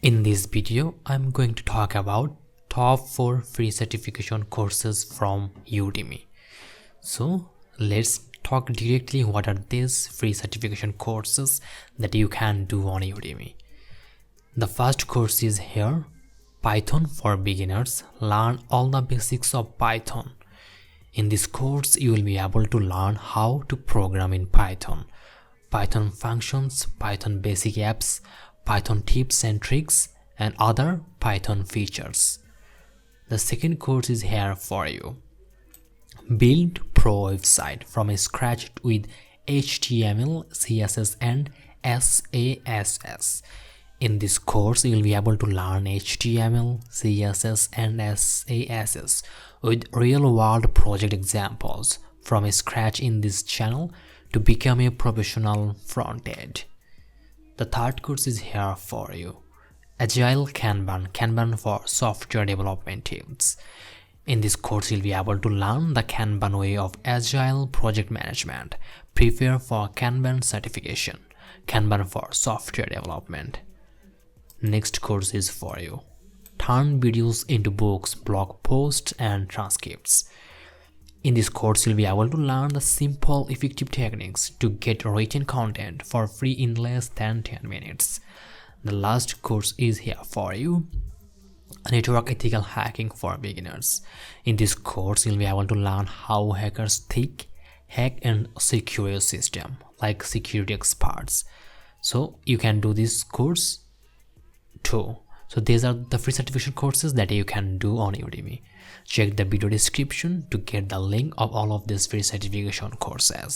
In this video, I'm going to talk about top 4 free certification courses from Udemy. So let's talk directly what are these free certification courses that you can do on Udemy. The first course is here, Python for Beginners. Learn all the basics of Python. In this course, you will be able to learn how to program in Python, Python functions, Python basic apps, Python tips and tricks, and other Python features. The second course is here for you. Build Pro website from scratch with HTML, CSS, and SASS. In this course, you will be able to learn HTML, CSS, and SASS with real-world project examples from scratch in this channel to become a professional front-end. The third course is here for you. Agile Kanban, Kanban for software development teams. In this course, you'll be able to learn the Kanban way of Agile project management. Prepare for Kanban certification, Kanban for software development. Next course is for you. Turn videos into books, blog posts, and transcripts. In this course, you'll be able to learn the simple, effective techniques to get written content for free in less than 10 minutes. The last course is here for you. Network Ethical Hacking for Beginners. In this course, you'll be able to learn how hackers think, hack, and secure your system like security experts. So you can do this course too. So these are the free certification courses that you can do on Udemy. Check the video description to get the link of all of these free certification courses.